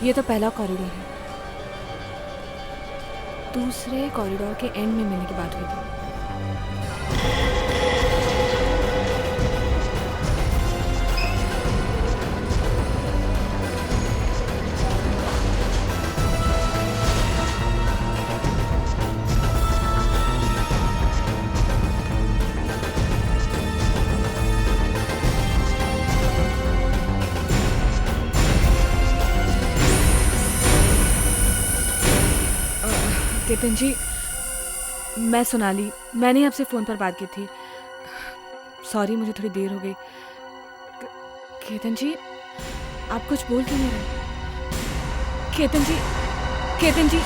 ये तो पहला कॉरिडोर है। दूसरे कॉरिडोर के एंड में मिलने की बात हुई थी। केतन जी, मैं सोनाली, मैंने आपसे फ़ोन पर बात की थी। सॉरी, मुझे थोड़ी देर हो गई। केतन जी, आप कुछ बोल क्यों नहीं रहे? केतन जी, केतन जी।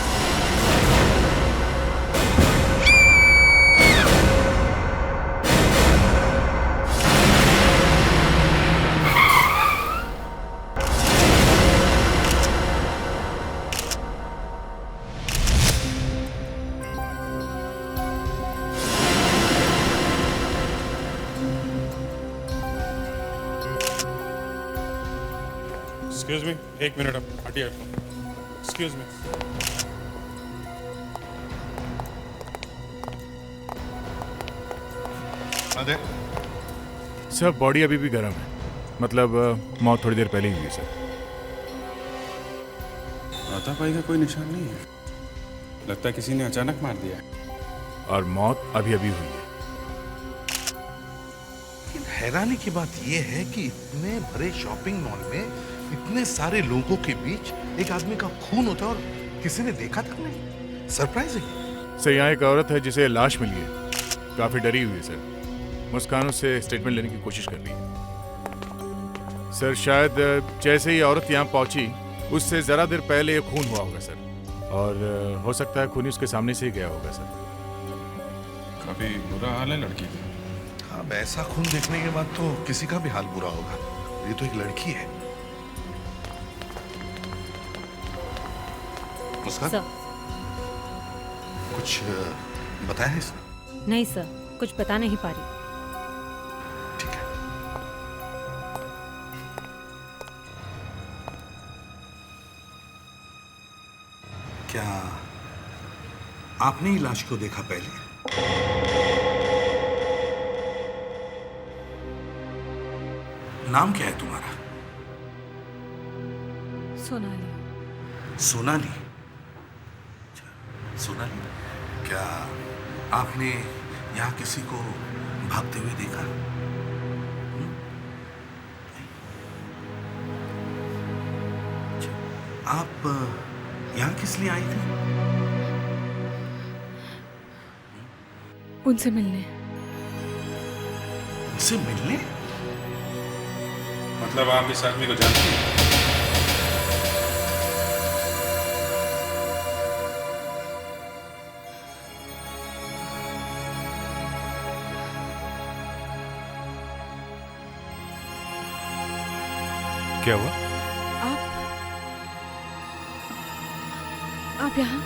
एक्सक्यूज मी, एक मिनट अब हटिए। Excuse me. अरे सर, बॉडी अभी भी गर्म है। मतलब मौत थोड़ी देर पहले ही हुई है सर। हाथापाई का कोई निशान नहीं है। लगता है किसी ने अचानक मार दिया है। और मौत अभी अभी हुई है। हैरानी की बात यह है कि इतने बड़े शॉपिंग मॉल में इतने सारे लोगों के बीच एक आदमी का खून होता है और किसी ने देखा तक नहीं। सरप्राइजिंग। सर, यहाँ एक औरत है जिसे लाश मिली है। काफी डरी हुई है सर। मुस्कान उससे स्टेटमेंट लेने की कोशिश कर रही है। सर, शायद जैसे ही औरत यहाँ पहुंची उससे जरा देर पहले ये खून हुआ होगा सर। और हो सकता है खूनी उसके सामने से ही गया होगा सर। काफी बुरा हाल है लड़की का। हाँ, ऐसा खून देखने के बाद तो किसी का भी हाल बुरा होगा। ये तो एक लड़की है। मुस्कान, कुछ बताया है इसने? नहीं सर, कुछ बता नहीं पा रही। ठीक है। क्या आपने ही लाश को देखा पहले? नाम क्या है तुम्हारा? सोनाली। सोनाली। सोनाली, क्या आपने यहाँ किसी को भागते हुए देखा? आप यहाँ किस लिए आई थी? उनसे मिलने। उनसे मिलने? मतलब आप इस आदमी को जानती हैं? क्या हुआ? आप यहाँ?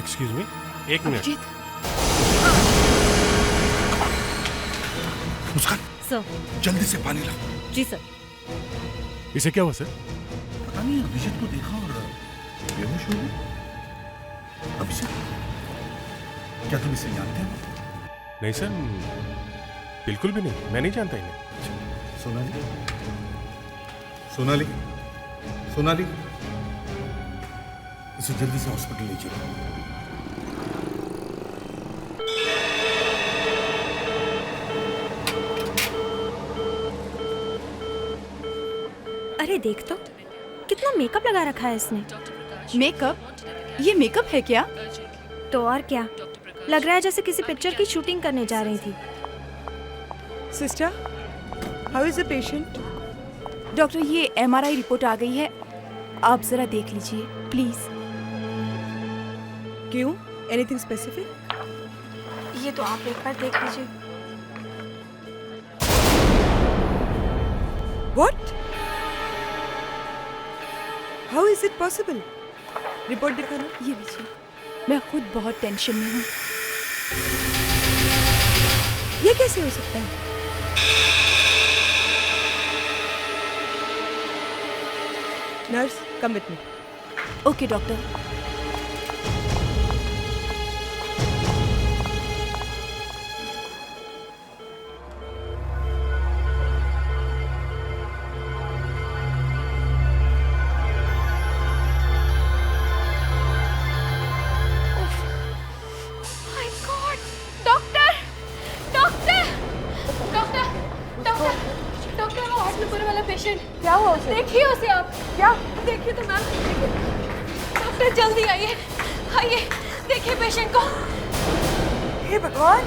एक्सक्यूज मी, एक मिनट। अभिजीत। मुस्कान, सर। जल्दी से पानी लाओ। जी सर। इसे क्या हुआ सर? पता नहीं, अभिजीत को देखा और बेहोश हो गया। अभिजीत, क्या तुम इसे जानते हो? नहीं सर, बिल्कुल भी नहीं। मैं नहीं जानता इन्हें। सोनाली, सोनाली, सोनाली, इसे जल्दी से हॉस्पिटल ले चलो। अरे देख तो, कितना मेकअप लगा रखा है इसने। मेकअप? ये मेकअप है क्या? तो और क्या, लग रहा है जैसे किसी पिक्चर की शूटिंग करने जा रही थी। Sister, how is the patient? Doctor, ये MRI रिपोर्ट आ गई है, आप जरा देख लीजिए प्लीज। क्यों, एनीथिंग स्पेसिफिक? ये तो आप एक बार देख लीजिए। What? How is it possible? Report दिखाना। ये लीजिए, मैं खुद बहुत टेंशन में हूँ। ये कैसे हो सकता है? Nurse, come with me. Okay doctor. My God, doctor doctor doctor doctor doctor, वो हार्ट में पूरे वाला पेशेंट। क्या हुआ उसे? देखिए उसे आप। क्या? देखिए तो मैम, देखिए। डॉक्टर जल्दी आइए, आइए, देखिए पेशेंट को। हे भगवान,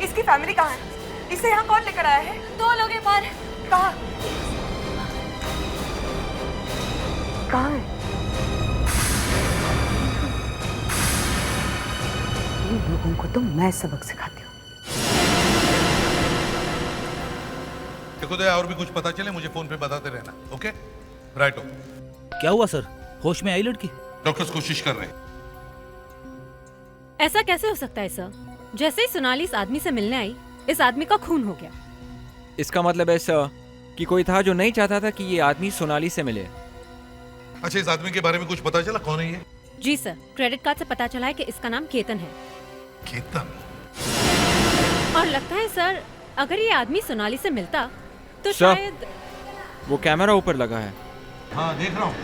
इसकी फैमिली कहाँ है? इसे यहाँ कौन लेकर आया है? 2 लोग हैं बाहर। कहाँ? कहाँ है? इन लोगों को तो मैं सबक सिखाती हूँ। देखो दया, और भी कुछ पता चले मुझे फोन पे बताते रहना, ओके? राइट हो। क्या हुआ सर, होश में आई लड़की? डॉक्टर्स कोशिश कर रहे हैं। ऐसा कैसे हो सकता है सर? जैसे ही सोनाली इस आदमी से मिलने आई, इस आदमी का खून हो गया। इसका मतलब है सर कि कोई था जो नहीं चाहता था कि ये आदमी सोनाली से मिले। अच्छा, इस आदमी के बारे में कुछ पता चला, कौन है ये? जी सर, क्रेडिट कार्ड से पता चला है कि इसका नाम केतन है। केतन? और लगता है सर, अगर ये आदमी सोनाली से मिलता तो सर, शायद। वो कैमरा ऊपर लगा है। हाँ, देख रहा हूँ।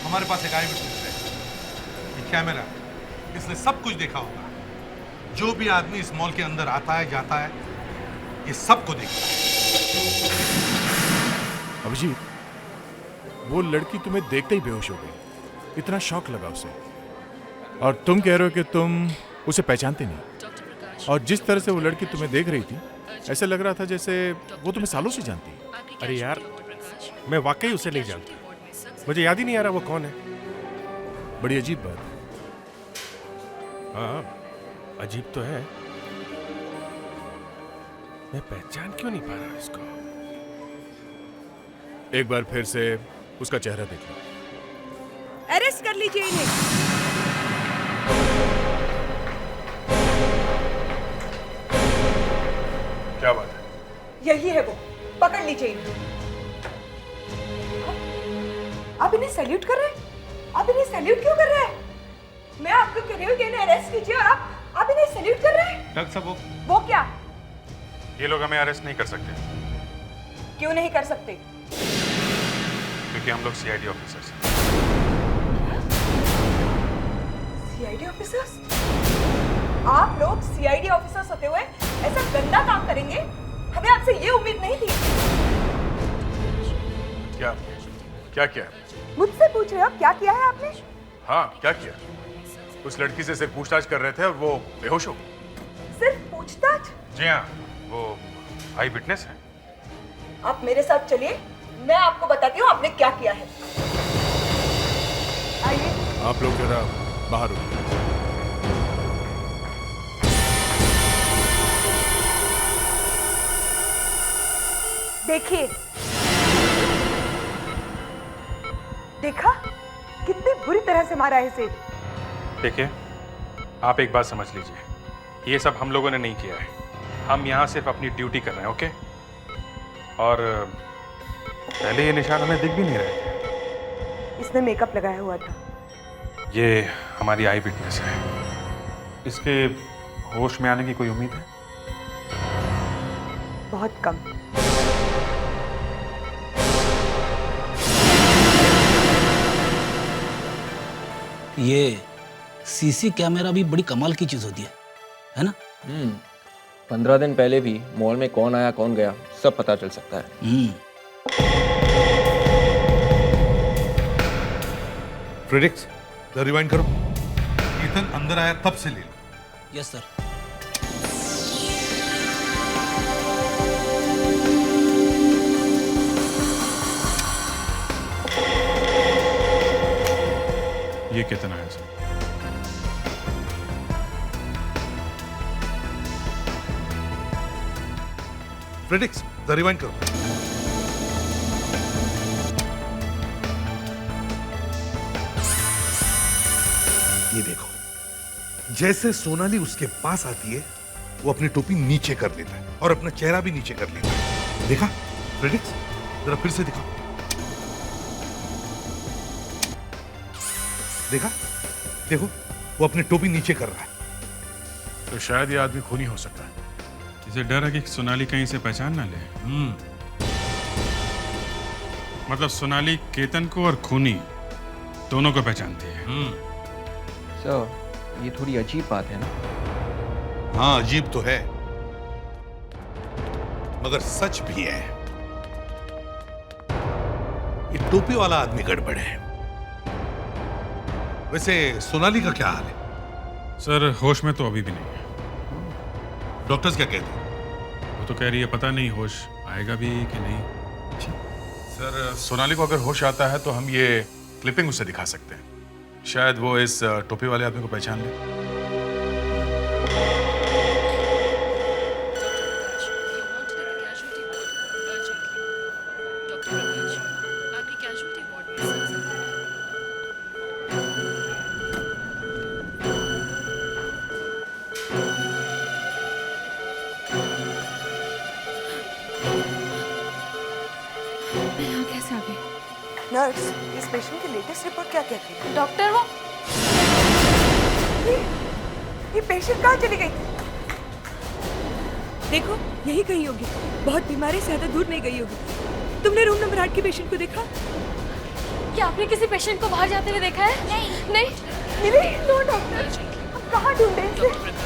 हमारे पास एक आई विटनेस है, ये कैमरा, इसने सब कुछ देखा होगा। जो भी आदमी इस मॉल के अंदर आता है जाता है, ये सबको देखता है। अभिजीत, वो लड़की तुम्हें देखते ही बेहोश हो गई, इतना शॉक लगा उसे। और तुम कह रहे हो कि तुम उसे पहचानते नहीं। और जिस तरह से वो लड़की तुम्हें देख रही थी, ऐसा लग रहा था जैसे वो तुम्हें सालों से जानती है। अरे यार, मैं वाकई उसे नहीं जानता, मुझे याद ही नहीं आ रहा वो कौन है। बड़ी अजीब बात। हाँ, अजीब तो है। मैं पहचान क्यों नहीं पा रहा इसको? एक बार फिर से उसका चेहरा देख लो। अरेस्ट कर लीजिए इन्हें। क्या बात है? यही है वो, पकड़ लीजिए इन्हें। आप इन्हें सैल्यूट कर रहे हैं? आप इन्हें सैल्यूट क्यों कर रहे हैं? मैं आपको कह रही हूँ कि इन्हें अरेस्ट कीजिए और आप इन्हें सैल्यूट कर रहे हैं? डॉक्टर साहब, वो क्या? ये लोग हमें अरेस्ट नहीं कर सकते क्यों नहीं कर सकते? क्योंकि हम लोग CID ऑफिसर्स हैं। CID officers? आप लोग CID ऑफिसर्स होते हुए ऐसा गंदा काम करेंगे? हमें आपसे ये उम्मीद नहीं थी। क्या क्या किया? मुझसे पूछ रहे हो क्या किया है आपने? हाँ, क्या किया? उस लड़की से सिर्फ पूछताछ कर रहे थे और वो बेहोश हो गई। सिर्फ पूछताछ? जी हाँ, वो आई विटनेस है। आप मेरे साथ चलिए, मैं आपको बताती हूँ आपने क्या किया है। आइए। आप लोग जरा बाहर हो। देखिए, देखा कितनी बुरी तरह से मारा है इसे। देखिए, आप एक बात समझ लीजिए, ये सब हम लोगों ने नहीं किया है। हम यहाँ सिर्फ अपनी ड्यूटी कर रहे हैं, ओके? और पहले ये निशान हमें दिख भी नहीं रहे थे। इसने मेकअप लगाया हुआ था। ये हमारी आई विटनेस है। इसके होश में आने की कोई उम्मीद है? बहुत कम। ये सीसी कैमरा भी बड़ी कमाल की चीज होती है ना? 15 दिन पहले भी मॉल में कौन आया कौन गया सब पता चल सकता है। फ्रेडिक्स, रिवाइंड करो। केतन अंदर आया तब से ले लो। Yes sir. ये केतन आया सर। फ्रेडिक्स, रिवाइंड करो। ये देखो, जैसे सोनाली उसके पास आती है वो अपनी टोपी नीचे कर लेता है और अपना चेहरा भी नीचे कर लेता है। देखा फ्रेडिक्स? जरा फिर से दिखाओ। देखा? देखो, वो अपनी टोपी नीचे कर रहा है। तो शायद ये आदमी खूनी हो सकता है। इसे डर है कि सोनाली कहीं से पहचान ना ले। मतलब सोनाली केतन को और खूनी दोनों को पहचानती है। सर, ये थोड़ी अजीब बात है ना? हाँ, अजीब तो है, मगर सच भी है। ये टोपी वाला आदमी गड़बड़ है। वैसे सोनाली का क्या हाल है? सर होश में तो अभी भी नहीं है। डॉक्टर्स क्या कहते हैं? वो तो कह रही है पता नहीं होश आएगा भी कि नहीं। सर सोनाली को अगर होश आता है तो हम ये क्लिपिंग उसे दिखा सकते हैं। शायद वो इस टोपी वाले आदमी को पहचान ले। कैसे आ गई? नर्स, इस पेशेंट की लेटेस्ट रिपोर्ट क्या कहती है? डॉक्टर वो ये पेशेंट कहाँ चली गई? देखो, यही कहीं होगी। बहुत बीमारी से ज्यादा दूर नहीं गई होगी। तुमने रूम नंबर 8 की पेशेंट को देखा? क्या आपने किसी पेशेंट को बाहर जाते हुए देखा है? नहीं। नहीं? मिली? नो डॉक्टर, अब कहाँ ढूंढे इसे?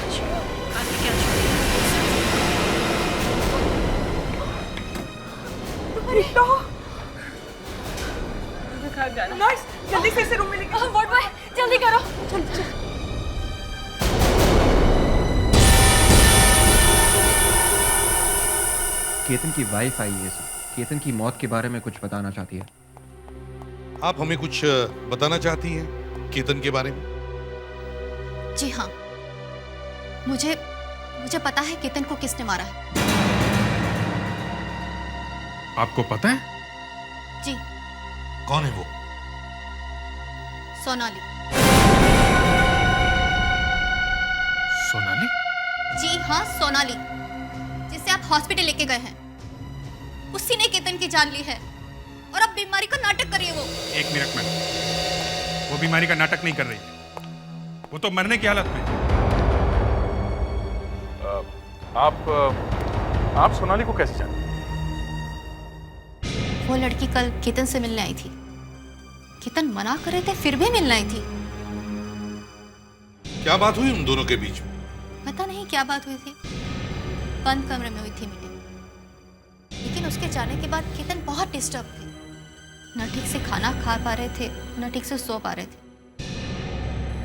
नर्स, जल्दी से इसे रूम में लेके वार्ड बॉय, जल्दी करो। चल। केतन की वाइफ आई है सर। केतन की मौत के बारे में कुछ बताना चाहती है। आप हमें कुछ बताना चाहती हैं केतन के बारे में? जी हाँ, मुझे पता है केतन को किसने मारा है। आपको पता है? जी। कौन है वो? सोनाली। सोनाली? जी हाँ, सोनाली, जिसे आप हॉस्पिटल लेके गए हैं। उसी ने केतन की जान ली है और अब बीमारी का नाटक कर रही है वो। एक मिनट में, वो बीमारी का नाटक नहीं कर रही है, वो तो मरने की हालत में। आप सोनाली को कैसे जानते हैं? वो लड़की कल केतन से मिलने आई थी। केतन मना कर रहे थे, फिर भी मिलने आई थी। क्या बात हुई उन दोनों के बीच में? पता नहीं क्या बात हुई थी। बंद कमरे में हुई थी मीटिंग। लेकिन उसके जाने के बाद केतन बहुत डिस्टर्ब थे। न ठीक से खाना खा पा रहे थे, न ठीक से सो पा रहे थे।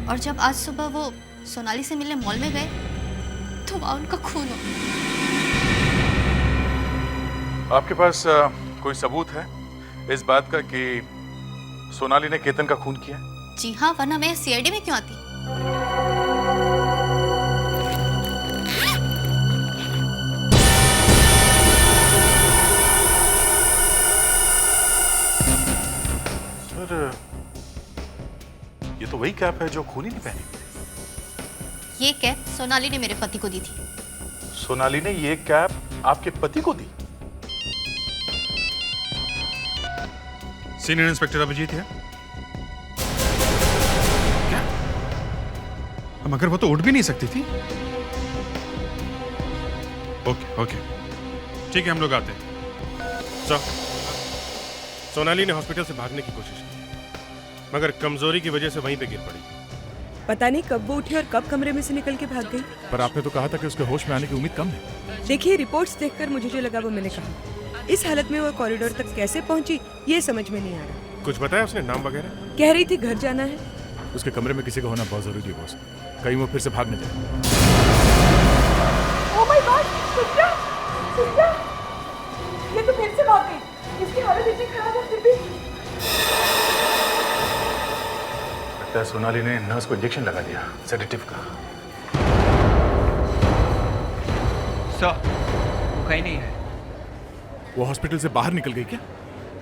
और जब आज सुबह वो सोनाली से मिलने मॉल में गए तो वहां उनका खून हो। आपके पास कोई सबूत है इस बात का कि सोनाली ने केतन का खून किया? जी हाँ, वरना मैं सीआईडी में क्यों आती। सर, ये तो वही कैप है जो खूनी ने पहनी। ये कैप सोनाली ने मेरे पति को दी थी। सोनाली ने ये कैप आपके पति को दी? सीनियर इंस्पेक्टर अभिजीत है क्या? मगर वो तो उठ भी नहीं सकती थी। ओके, ठीक है, हम लोग आते हैं। सर, सोनाली ने हॉस्पिटल से भागने की कोशिश की, मगर कमजोरी की वजह से वहीं पे गिर पड़ी। पता नहीं कब वो उठी और कब कमरे में से निकल के भाग गई। पर आपने तो कहा था कि उसके होश में आने की उम्मीद कम है। देखिए, रिपोर्ट्स देखकर मुझे जो लगा वो मैंने कहा। इस हालत में वो कॉरिडोर तक कैसे पहुंची ये समझ में नहीं आ रहा। कुछ बताया उसने, नाम वगैरह? कह रही थी घर जाना है, उसके कमरे में किसी का होना बहुत जरूरी है बॉस, कहीं वो फिर से भाग न जाए। Oh my God, sister, sister, ये तो फिर से भाग गई। इसकी हालत इतनी खराब है फिर भी। लगता है सोनाली ने नर्स को इंजेक्शन लगा दिया सेडेटिव का। सर, वो कहीं नहीं है। वो हॉस्पिटल से बाहर निकल गई क्या?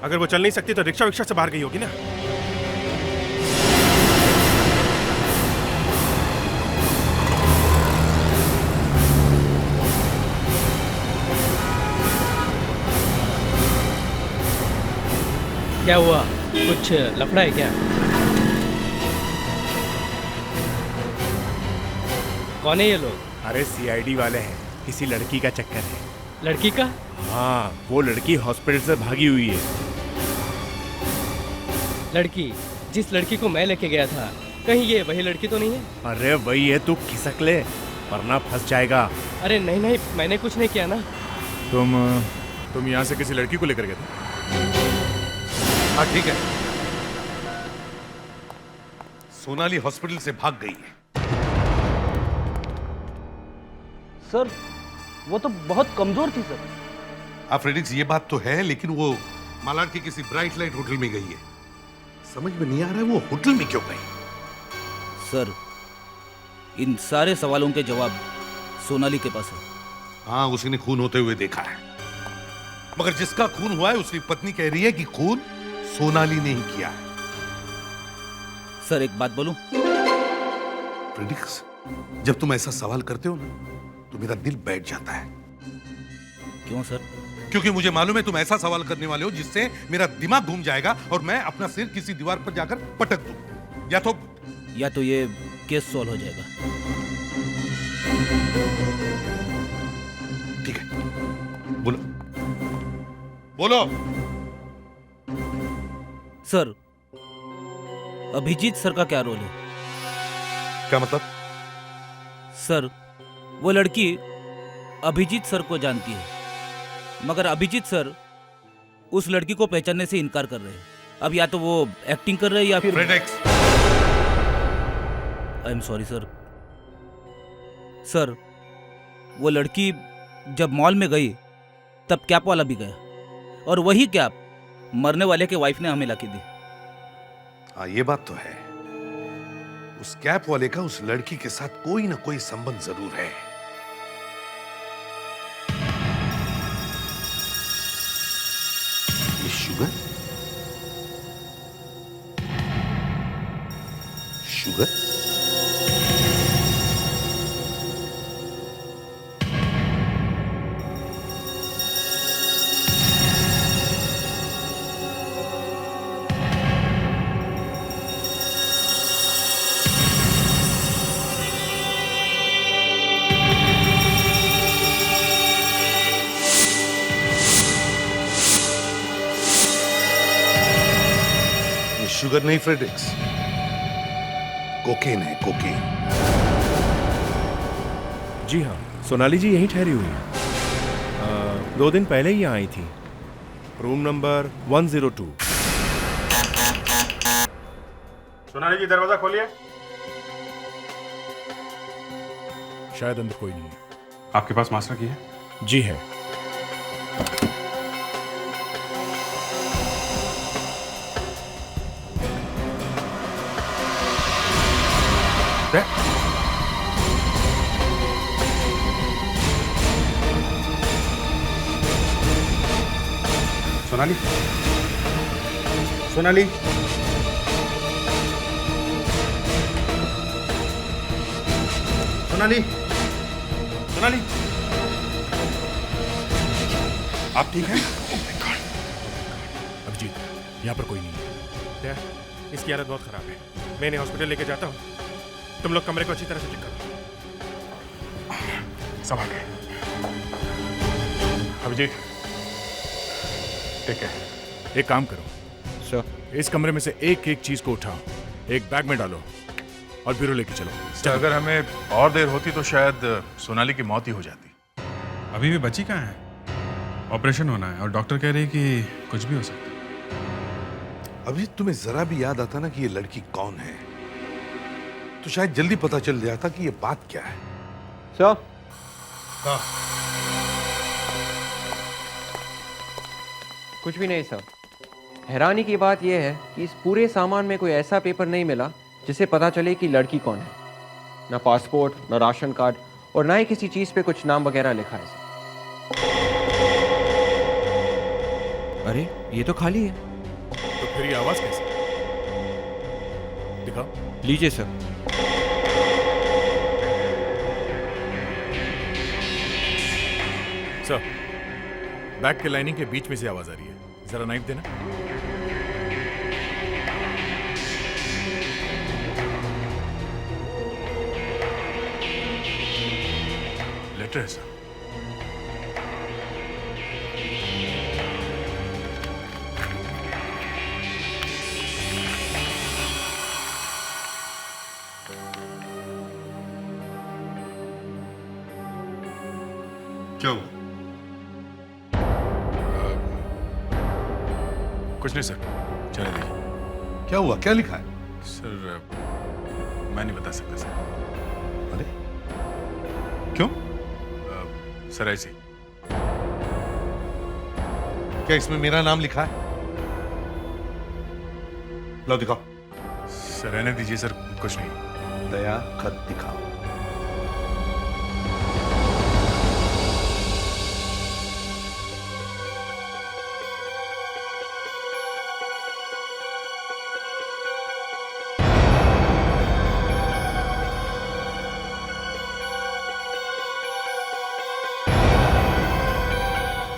अगर वो चल नहीं सकती तो रिक्शा विक्शा से बाहर गई होगी ना। क्या हुआ? कुछ लफड़ा है क्या? कौन है ये लोग? अरे सीआईडी वाले हैं, किसी लड़की का चक्कर है। लड़की का? हाँ, वो लड़की हॉस्पिटल से भागी हुई है। लड़की? जिस लड़की को मैं लेके गया था, कहीं ये वही लड़की तो नहीं है? अरे वही है, तू खिसक ले वरना फंस जाएगा। अरे नहीं नहीं, मैंने कुछ नहीं किया ना। तुम यहाँ से किसी लड़की को लेकर गए थे? हाँ ठीक है, सोनाली हॉस्पिटल से भाग गई है। सर वो तो बहुत कमजोर थी सर। हाँ फ्रेडिक्स, ये बात तो है, लेकिन वो मालाड के किसी ब्राइट लाइट होटल में गई है। समझ में नहीं आ रहा है वो होटल में क्यों गई। सर इन सारे सवालों के जवाब सोनाली के पास है। हाँ, उसी ने खून होते हुए देखा है, मगर जिसका खून हुआ है उसकी पत्नी कह रही है कि खून सोनाली ने ही किया है। सर एक बात बोलूं? फ्रेडिक्स, जब तुम ऐसा सवाल करते हो ना तो मेरा दिल बैठ जाता है। क्यों सर? क्योंकि मुझे मालूम है तुम ऐसा सवाल करने वाले हो जिससे मेरा दिमाग घूम जाएगा और मैं अपना सिर किसी दीवार पर जाकर पटक दूं, या तो ये केस सॉल्व हो जाएगा। ठीक है, बोलो बोलो। सर अभिजीत सर का क्या रोल है? क्या मतलब? सर वो लड़की अभिजीत सर को जानती है, मगर अभिजीत सर उस लड़की को पहचानने से इनकार कर रहे हैं। अब या तो वो एक्टिंग कर रहे हैं या फिर I am sorry sir. Sir वो लड़की जब मॉल में गई तब कैप वाला भी गया, और वही कैप मरने वाले के वाइफ ने हमें लाके दी। हाँ ये बात तो है, उस कैप वाले का उस लड़की के साथ कोई ना कोई संबंध जरूर है। ये शुगर शुगर शुगर नहीं फ्रेडिक्स, कोकेन है, कोकेन। जी हाँ, सोनाली जी यहीं ठहरी हुई है। 2 दिन पहले ही यहाँ आई थी, रूम नंबर 102। सोनाली जी दरवाजा खोलिए। शायद अंदर कोई नहीं है। आपके पास मास्टर की है? जी है। सोनाली, सोनाली, सोनाली, सोनाली, आप ठीक हैं? अभिजीत, यहाँ पर कोई नहीं है। क्या? इसकी हालत बहुत खराब है, मैं इन्हें हॉस्पिटल लेके जाता हूँ। तुम लोग कमरे को अच्छी तरह से चेक करो। संभाल के। अभिजीत, ठीक है। एक काम करो सर, इस कमरे में से एक एक चीज को उठाओ, एक बैग में डालो और ब्यूरो लेके चलो। अगर हमें और देर होती तो शायद सोनाली की मौत ही हो जाती। अभी भी बची कहाँ है? ऑपरेशन होना है और डॉक्टर कह रही है कि कुछ भी हो सकता है। अभी तुम्हें जरा भी याद आता ना कि ये लड़की कौन है? तो शायद जल्दी पता चल जाता कि ये बात क्या है। सर, हाँ। कुछ भी नहीं सर। हैरानी की बात यह है कि इस पूरे सामान में कोई ऐसा पेपर नहीं मिला जिसे पता चले कि लड़की कौन है। ना पासपोर्ट, ना राशन कार्ड और ना ही किसी चीज पे कुछ नाम वगैरह लिखा है सर। अरे ये तो खाली है। तो फिर ये आवाज कैसे? दिखाओ। लीजिए सर। सर, बैग के लाइनिंग के बीच में से आवाज आ रही है। जरा नाइफ देना। लेटर है सर। क्या हुआ? कुछ नहीं सर, चले देखिए। क्या हुआ? क्या लिखा है? सर, मैं नहीं बता सकता सर। अरे क्यों? सर ऐसे ही। क्या इसमें मेरा नाम लिखा है? लो दिखाओ। सर रहने दीजिए सर, कुछ नहीं। दया खत दिखाओ।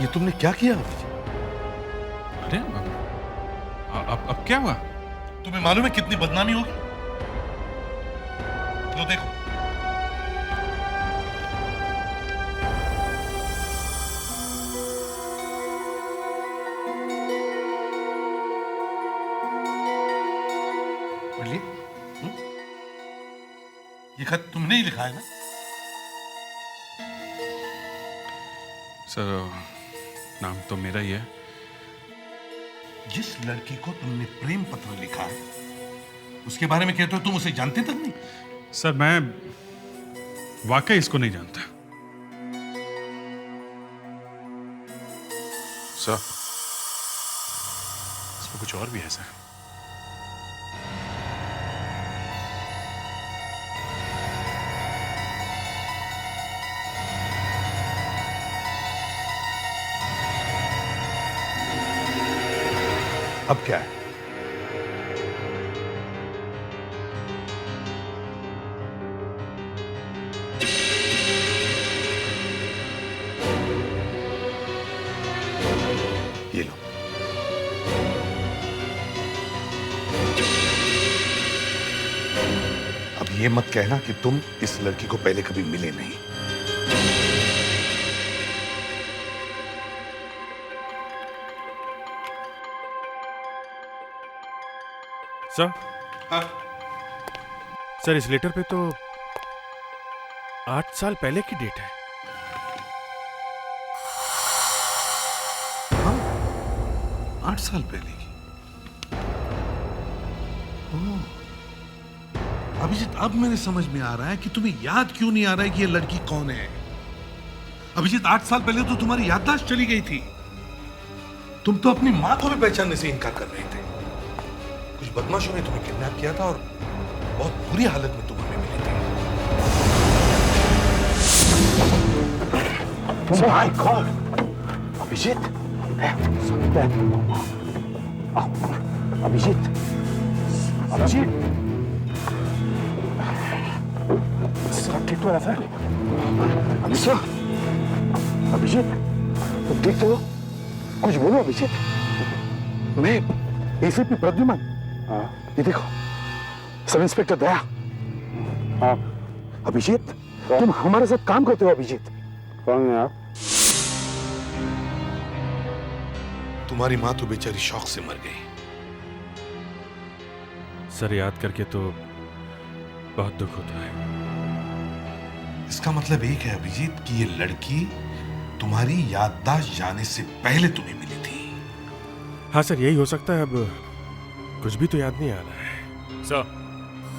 ये तुमने क्या किया? अरे अब क्या हुआ? तुम्हें मालूम है कितनी बदनामी होगी? लो देखो। बोलिए। ये खत तुमने ही लिखा है ना? सर, नाम तो मेरा ही है। जिस लड़की को तुमने प्रेम पत्र लिखा है उसके बारे में कहते हो तुम उसे जानते तक नहीं? सर, मैं वाकई इसको नहीं जानता। सर, इसमें कुछ और भी है सर। अब क्या है? ये लो। अब ये मत कहना कि तुम इस लड़की को पहले कभी मिले नहीं। सर, हाँ? सर इस लेटर पे तो 8 साल पहले की डेट है। हाँ? 8 साल पहले की। ओह, अभिजीत, अब मेरे समझ में आ रहा है कि तुम्हें याद क्यों नहीं आ रहा है कि ये लड़की कौन है। अभिजीत, 8 साल पहले तो तुम्हारी याददाश्त चली गई थी। तुम तो अपनी मां को भी पहचानने से इनकार कर रहे थे। कुछ बदमाशों ने तुम्हें किडनैप किया था और बहुत बुरी हालत में तुम हमें मिले थे। माय गॉड, अभिजीत, अभिजीत, अभिजीत, सब ठीक तो है सर? अभिजीत, तुम ठीक तो हो? कुछ बोलो अभिजीत। मैं एसीपी प्रद्युमन। ये देखो, सब इंस्पेक्टर दया। अभिजीत, तुम हमारे साथ काम करते हो अभिजीत। कौन है आप? तुम्हारी मां तो बेचारी शौक से मर गई। सर, याद करके तो बहुत दुख होता है। इसका मतलब एक है अभिजीत कि ये लड़की तुम्हारी याददाश्त जाने से पहले तुम्हें मिली थी। हाँ सर, यही हो सकता है। अब कुछ भी तो याद नहीं आ रहा है। सर,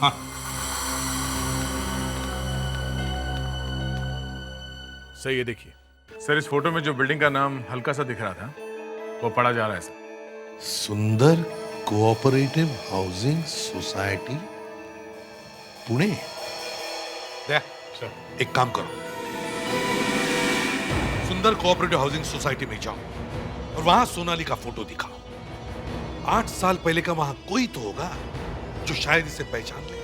हाँ, सर ये देखिए, सर इस फोटो में जो बिल्डिंग का नाम हल्का सा दिख रहा था वो पढ़ा जा रहा है सर। सुंदर कोऑपरेटिव हाउसिंग सोसाइटी पुणे। एक काम करो, सुंदर कोऑपरेटिव हाउसिंग सोसाइटी में जाओ और वहां सोनाली का फोटो दिखाओ। 8 साल पहले का वहां कोई तो होगा जो शायद इसे पहचान ले।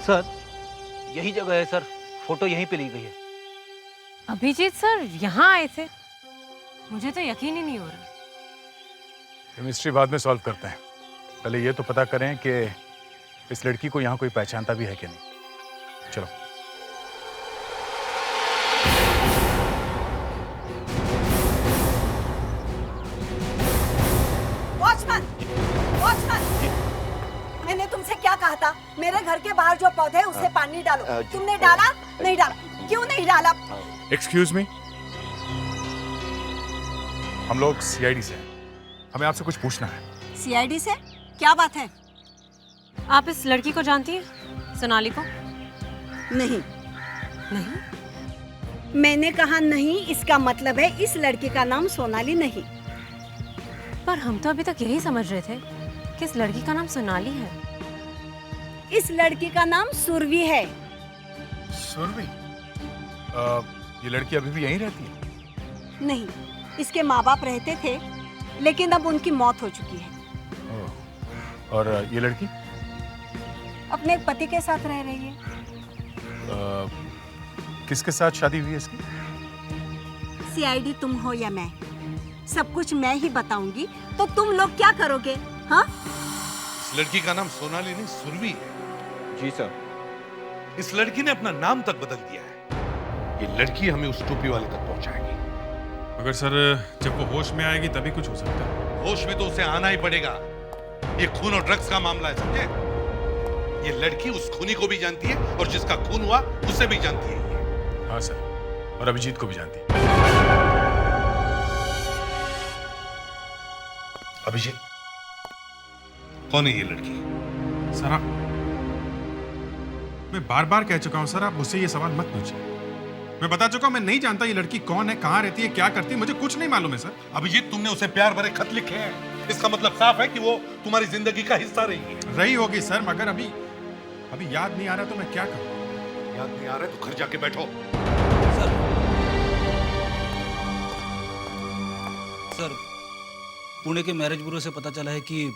सर यही जगह है सर, फोटो यहीं पे ली गई है। अभिजीत सर यहाँ आए थे? मुझे तो यकीन ही नहीं हो रहा। मिस्ट्री बाद में सॉल्व करते हैं, पहले ये तो पता करें कि इस लड़की को यहाँ कोई पहचानता भी है कि नहीं। चलो। वॉचमैन, वॉचमैन, मैंने तुमसे क्या कहा था? मेरे घर के बाहर जो पौधे हैं उससे पानी डालो। तुमने डाला? नहीं डाला। क्यों नहीं डाला? एक्सक्यूज मी, हम लोग सीआईडी से हैं, हमें आपसे कुछ पूछना है। सीआईडी से? क्या बात है? आप इस लड़की को जानती हैं, सोनाली को? नहीं। नहीं? मैंने कहा नहीं, इसका मतलब है इस लड़की का नाम सोनाली नहीं। पर हम तो अभी तक यही समझ रहे थे कि इस लड़की का नाम सोनाली है। इस लड़की का नाम सुरभि है। सुरभि? ये लड़की अभी भी यहीं रहती है? नहीं, इसके माँ बाप रहते थे लेकिन अब उनकी मौत हो चुकी है। और ये लड़की? अपने पति के साथ रह रही है। किसके साथ शादी हुई है इसकी? सीआईडी तुम हो या मैं, सब कुछ मैं ही बताऊंगी, तो तुम लोग क्या करोगे? हाँ? इस लड़की का नाम सोनाली नहीं सुरभि है। जी सर। इस लड़की ने अपना नाम तक बदल दिया है। ये लड़की हमें उस टोपी वाले तक पहुंचाएगी। मगर सर जब वो होश में आएगी तभी कुछ हो सकता है। होश में तो उसे आना ही पड़ेगा। ये खून और ड्रग्स का मामला है, समझे? ये लड़की उस खूनी को भी जानती है और जिसका खून हुआ उसे भी जानती है ये। हाँ सर, और अभिजीत को भी जानती है। अभिजीत, कौन है ये लड़की? सर मैं बार बार कह चुका हूं सर, आप मुझसे ये सवाल मत पूछिए। मैं बता चुका हूं, मैं नहीं जानता ये लड़की कौन है, कहां रहती है, क्या करती है, मुझे कुछ नहीं मालूम है सर। अभिजीत, तुमने उसे प्यार भरे खत लिखे हैं, इसका मतलब साफ है कि वो तुम्हारी जिंदगी का हिस्सा रही होगी सर, मगर अभी याद नहीं आ रहा तो मैं क्या करूं? याद नहीं आ रहा तो घर जाके बैठो। सर पुणे के मैरिज ब्यूरो से पता चला है कि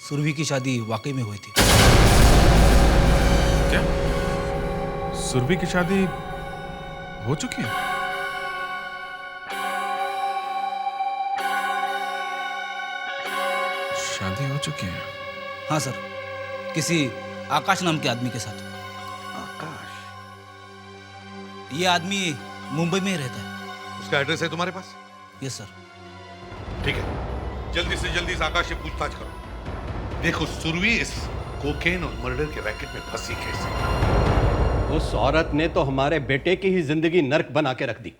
सुरभि की शादी वाकई में हुई थी। क्या? सुरभि की शादी हो चुकी है? शादी हो चुकी है? हाँ सर, किसी आकाश नाम के आदमी के साथ। आकाश? ये आदमी मुंबई में ही रहता है। उसका एड्रेस है तुम्हारे पास? Yes sir. ठीक है, जल्दी से जल्दी इस आकाश से पूछताछ करो। देखो सुरभि इस कोकेन और मर्डर के रैकेट में फंसी कैसे। उस औरत ने तो हमारे बेटे की ही जिंदगी नर्क बना के रख दी।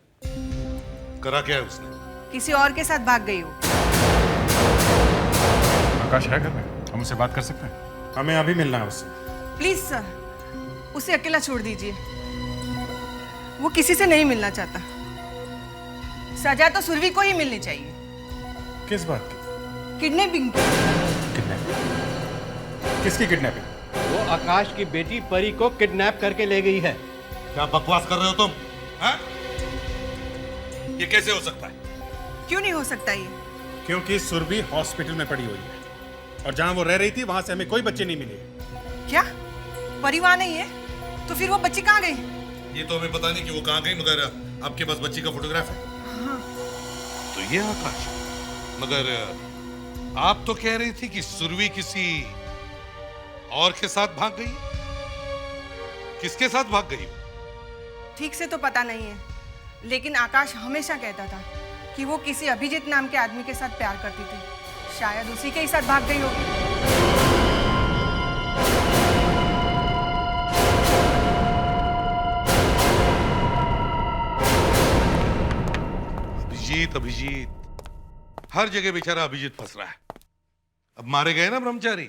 करा क्या है उसने? किसी और के साथ भाग गई हो। आकाश है घर में, हम उससे बात कर सकते हैं? हमें अभी मिलना है उससे। प्लीज सर, उसे अकेला छोड़ दीजिए, वो किसी से नहीं मिलना चाहता। सजा तो सुरभि को ही मिलनी चाहिए। किस बात की? किडनैपिंग की। किसकी किडनैपिंग? वो आकाश की बेटी परी को किडनैप करके ले गई है। क्या बकवास कर रहे हो तुम? हाँ? ये कैसे हो सकता है? क्यों नहीं हो सकता ये? क्योंकि सुरभि हॉस्पिटल में पड़ी हुई है और जहां वो रह रही थी वहां से हमें कोई बच्चे नहीं मिले। क्या परिवार नहीं है? तो फिर वो बच्ची कहाँ गई? ये तो हमें पता नहीं कि वो कहाँ गई, मगर आपके पास बच्ची का फोटोग्राफ है। हाँ। तो ये आकाश, मगर आप तो कह रही थी कि सुरभि किसी और के साथ भाग गई। किसके साथ भाग गई? ठीक से तो पता नहीं है, लेकिन आकाश हमेशा कहता था कि वो किसी अभिजीत नाम के आदमी के साथ प्यार करती थी। शायद उसी के ही साथ भाग गई होगी। अभिजीत अभिजीत, हर जगह बेचारा अभिजीत फंस रहा है। अब मारे गए ना ब्रह्मचारी।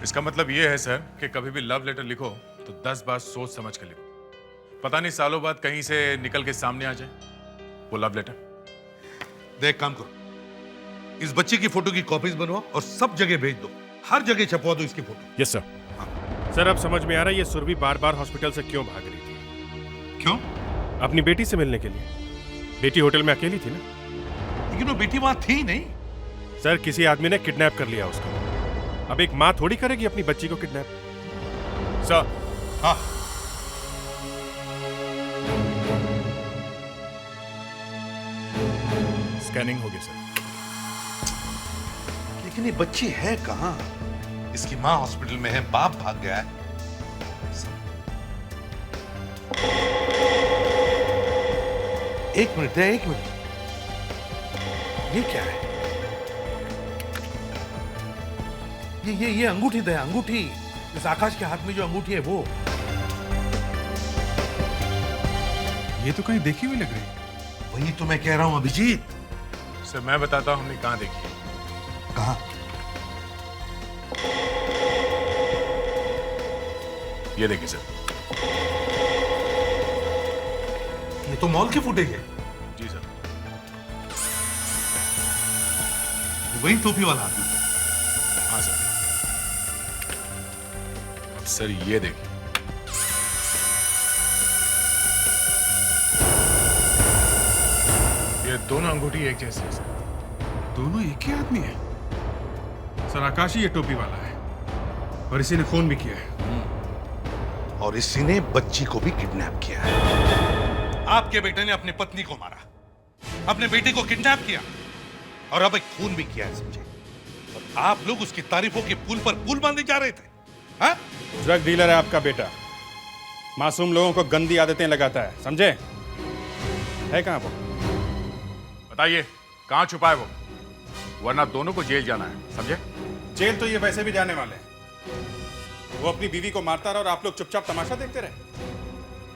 इसका मतलब ये है सर कि कभी भी लव लेटर लिखो तो 10 बार सोच समझ कर लिखो। पता नहीं सालों बाद कहीं से निकल के सामने आ जाए वो लव लेटर। देख काम करो, इस बच्चे की फोटो की कॉपीज बनवाओ और सब जगह भेज दो, हर जगह छपवा दो इसकी फोटो। Yes sir. सर अब समझ में आ रहा है ये सुरभि बार बार हॉस्पिटल से क्यों भाग रही थी। क्यों? अपनी बेटी से मिलने के लिए। बेटी होटल में अकेली थी ना। लेकिन वो बेटी वहां थी नहीं। सर किसी आदमी ने किडनैप कर लिया उसको। अब एक माँ थोड़ी करेगी अपनी बच्ची को किडनैप। सर। हाँ स्कैनिंग हो गई सर। लेकिन ये बच्ची है कहाँ? इसकी माँ हॉस्पिटल में है, बाप भाग गया है। एक मिनट है, एक मिनट। ये क्या है? ये अंगूठी दे, अंगूठी। इस आकाश के हाथ में जो अंगूठी है वो। ये तो कहीं देखी हुई लग रही। वही तो मैं कह रहा हूं अभिजीत। सर मैं बताता हूं हमने कहां देखी। कहां? ये देखिए सर। ये तो मॉल की फुटेज है। जी सर। वही टोपी वाला आदमी। हाँ सर। अब सर ये देखिए। ये दोनों अंगूठी एक जैसी है सर। दोनों एक ही आदमी है। सर आकाश ही ये टोपी वाला है और इसी ने खून भी किया है। और इसी ने बच्ची को भी किडनैप किया है। आपके बेटे ने अपनी पत्नी को मारा, अपने बेटे को किडनैप किया और अब एक खून भी किया है, समझे? और आप लोग उसकी तारीफों के पुल पर पुल बांधे जा रहे थे। हाँ? ड्रग डीलर है आपका बेटा, मासूम लोगों को गंदी आदतें लगाता है, समझे? है कहां वो? बताइए कहां छुपा है वो, वरना दोनों को जेल जाना है, समझे? जेल तो ये वैसे भी जाने वाले हैं। वो अपनी बीवी को मारता रहा और आप लोग चुपचाप तमाशा देखते रहे।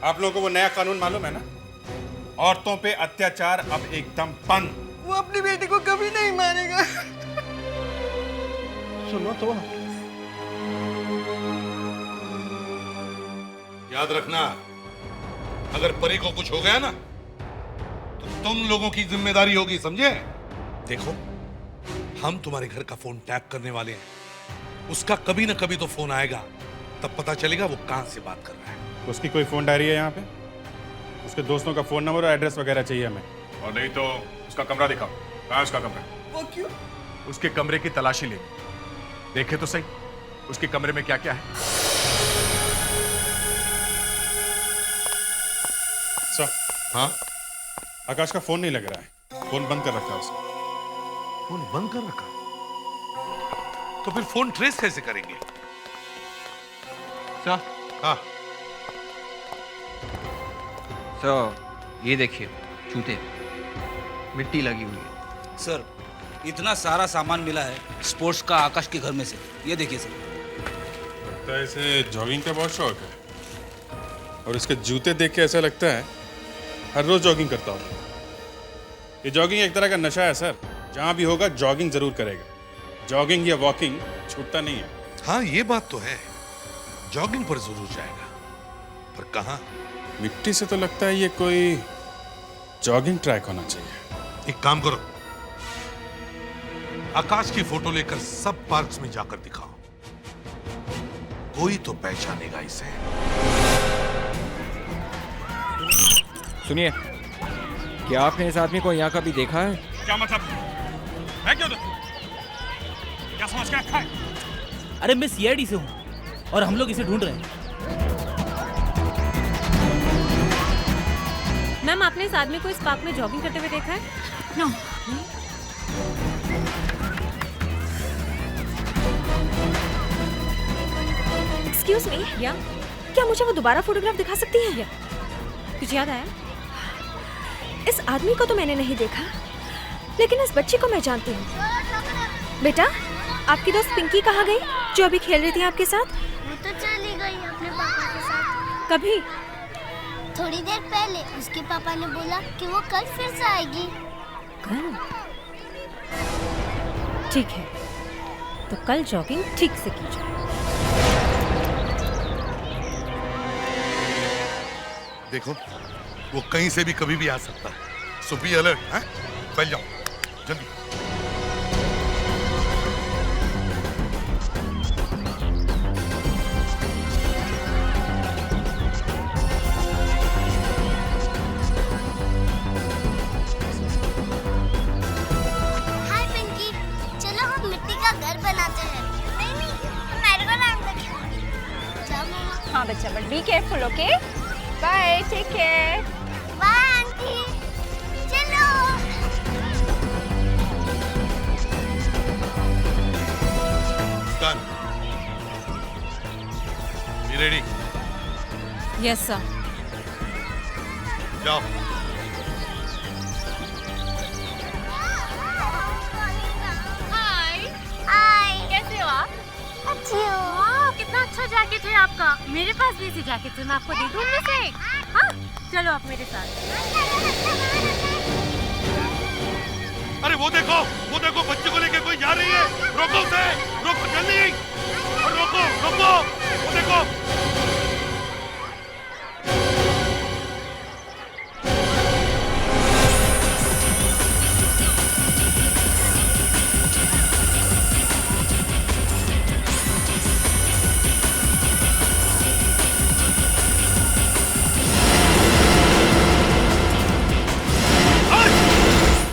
आप लोगों को वो नया कानून मालूम है ना? औरतों पे अत्याचार अब एकदम बंद। वो अपनी बेटी को कभी नहीं मारेगा। सुनो तो, याद रखना, अगर परी को कुछ हो गया ना तो तुम लोगों की जिम्मेदारी होगी, समझे? देखो, हम तुम्हारे घर का फोन टैप करने वाले हैं। उसका कभी ना कभी तो फोन आएगा, तब पता चलेगा वो कहां से बात कर रहा है। उसकी कोई फोन डायरी है यहाँ पे? उसके दोस्तों का फोन नंबर और एड्रेस वगैरह चाहिए हमें। और नहीं तो उसका कमरा दिखाओ। कहाँ है उसका कमरा? वो क्यों? उसके कमरे की तलाशी ले, देखे तो सही उसके कमरे में क्या क्या है। सर। हाँ? आकाश का फोन नहीं लग रहा है, फोन बंद कर रखा है उसने। फोन बंद कर रखा? तो फिर फोन ट्रेस कैसे करेंगे? सर। हाँ। सर ये देखिए, जूते, मिट्टी लगी हुई है। सर इतना सारा सामान मिला है स्पोर्ट्स का आकाश के घर में से, ये देखिए सर। लगता है इसे जॉगिंग का बहुत शौक है, और इसके जूते देख के ऐसा लगता है हर रोज जॉगिंग करता हूँ। ये जॉगिंग एक तरह का नशा है सर, जहाँ भी होगा जॉगिंग जरूर करेगा। जॉगिंग या वॉकिंग छूटता नहीं है। हाँ ये बात तो है, जॉगिंग पर जरूर जाएगा, पर कहाँ? मिट्टी से तो लगता है ये कोई जॉगिंग ट्रैक होना चाहिए। एक काम करो, आकाश की फोटो लेकर सब पार्क्स में जाकर दिखाओ, कोई तो पहचानेगा इसे। सुनिए, क्या आपने इस आदमी को यहाँ कभी देखा है? क्या मतलब है? क्यों क्या समझ के रखा है? अरे मैं सीआईडी से हूँ और हम लोग इसे ढूंढ रहे हैं। मैम आपने इस आदमी को इस पार्क में जॉगिंग करते हुए देखा है? नो। एक्सक्यूज मी, या क्या मुझे वो दोबारा फोटोग्राफ दिखा सकती हैं? कुछ याद आया? इस आदमी को तो मैंने नहीं देखा, लेकिन इस बच्ची को मैं जानती हूँ। बेटा, आपकी दोस्त पिंकी कहाँ गई जो अभी खेल रही थी आपके साथ? वो तो चली गई अपने पापा के साथ। कभी? थोड़ी देर पहले उसके पापा ने बोला कि वो कल फिर से आएगी। कल? ठीक है, तो कल जॉगिंग ठीक से कीजिए। देखो, वो कहीं से भी कभी भी आ सकता है, सो बी अलर्ट। हैं? फैल जाओ जल्दी। हाय पिंकी, चलो हम मिट्टी का घर बनाते हैं। नहीं नहीं, मेरे को नाम तक जाओ मम्मा। हाँ बच्चा, but be careful, okay? Bye, take care. Bye aunty, चलो। Muskaan, be ready. Yes sir. जाओ। हाय हाय, कैसे हो आप? अच्छी हो। वाह, कितना अच्छा जैकेट है आपका। मेरे पास भी ऐसी जैकेट है, मैं आपको दे दूं उनमें से एक। हाँ, चलो आप मेरे साथ। अरे वो देखो बच्चे को लेके कोई जा रही है। रोको उसे, रोको जल्दी, और रोको रोको, वो देखो।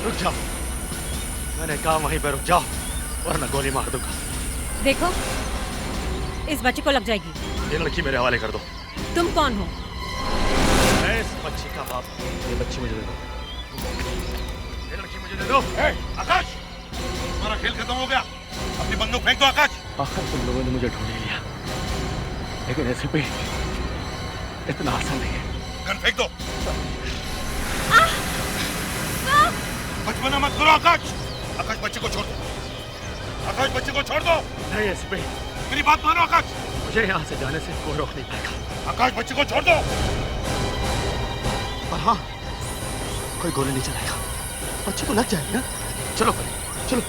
रुक जाओ, मैंने कहा वहीं पे रुक जाओ वरना गोली मार दूंगा। देखो, इस बच्ची को लग जाएगी। ये लड़की मेरे हवाले कर दो। तुम कौन हो? मैं इस बच्ची का बाप। ये बच्ची मुझे दे दो। ये लड़की मुझे दे दो। आकाश, तुम्हारा खेल खत्म हो गया, अपनी बंदूक फेंक दो। आकाश, आखिर तुम लोगों ने मुझे ढूंढ ही लिया, लेकिन ऐसे भी इतना आसान नहीं है। गन फेंक दो। बचपना मत करो आकाश। आकाश, बच्चे को छोड़ दो। आकाश, बच्चे को छोड़ दो। नहीं एसपी, मेरी बात मानो आकाश। मुझे यहाँ से जाने से कोई रोक नहीं पाएगा। आकाश, बच्चे को छोड़ दो। और हाँ, कोई गोली नहीं चलाएगा, बच्चे को लग जाएगा। चलो परी, चलो।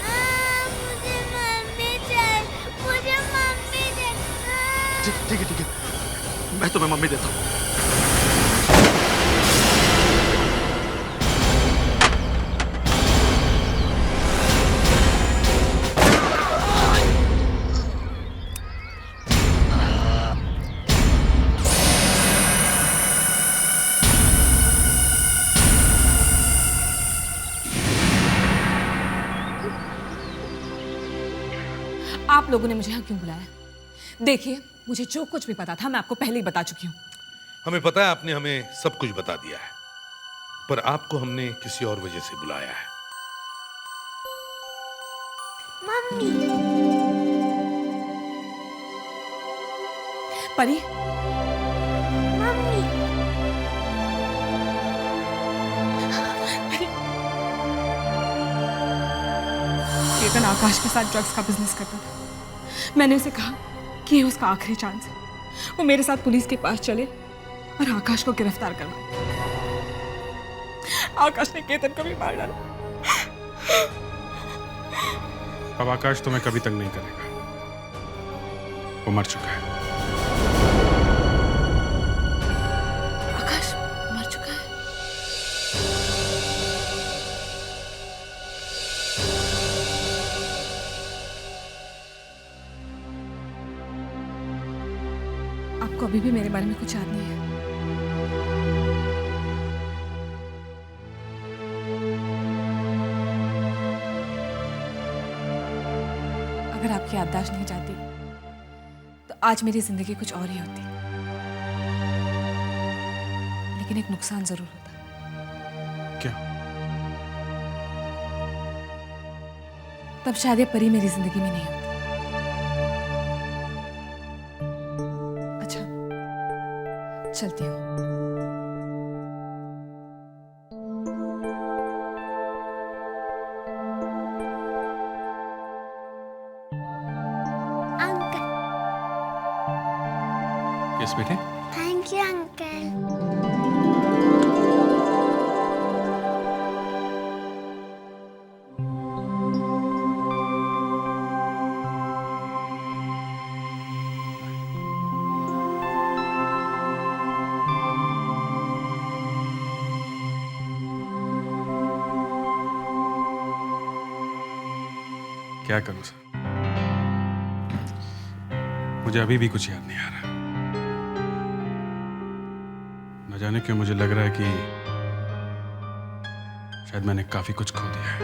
मुझे मम्मी चाहिए, मुझे मम्मी दे। ठीक है, मैं तुम्हें मम्मी देता हूँ। आप लोगों ने मुझे यहाँ क्यों बुलाया? देखिए, मुझे जो कुछ भी पता था मैं आपको पहले ही बता चुकी हूँ। हमें पता है आपने हमें सब कुछ बता दिया है, पर आपको हमने किसी और वजह से बुलाया है। मम्मी। परी, मम्मी। केतन आकाश के साथ ड्रग्स का बिजनेस करता था। मैंने उसे कहा कि ये उसका आखिरी चांस है। वो मेरे साथ पुलिस के पास चले और आकाश को गिरफ्तार करवाए। आकाश ने केतन को भी मार डाला। अब आकाश तुम्हें कभी तंग नहीं करेगा, वो मर चुका है। आकाश मर चुका है? आपको अभी भी मेरे बारे में कुछ याद नहीं है? अगर आपकी याददाश्त नहीं जाती तो आज मेरी जिंदगी कुछ और ही होती, लेकिन एक नुकसान जरूर होता। क्या? तब शायद ये परी मेरी जिंदगी में नहीं होती। अच्छा, चलती हूँ। यस बेटे। Thank you uncle. क्या करूं सर, मुझे अभी भी कुछ याद नहीं आ रहा। न जाने क्यों मुझे लग रहा है कि शायद मैंने काफी कुछ खो दिया है।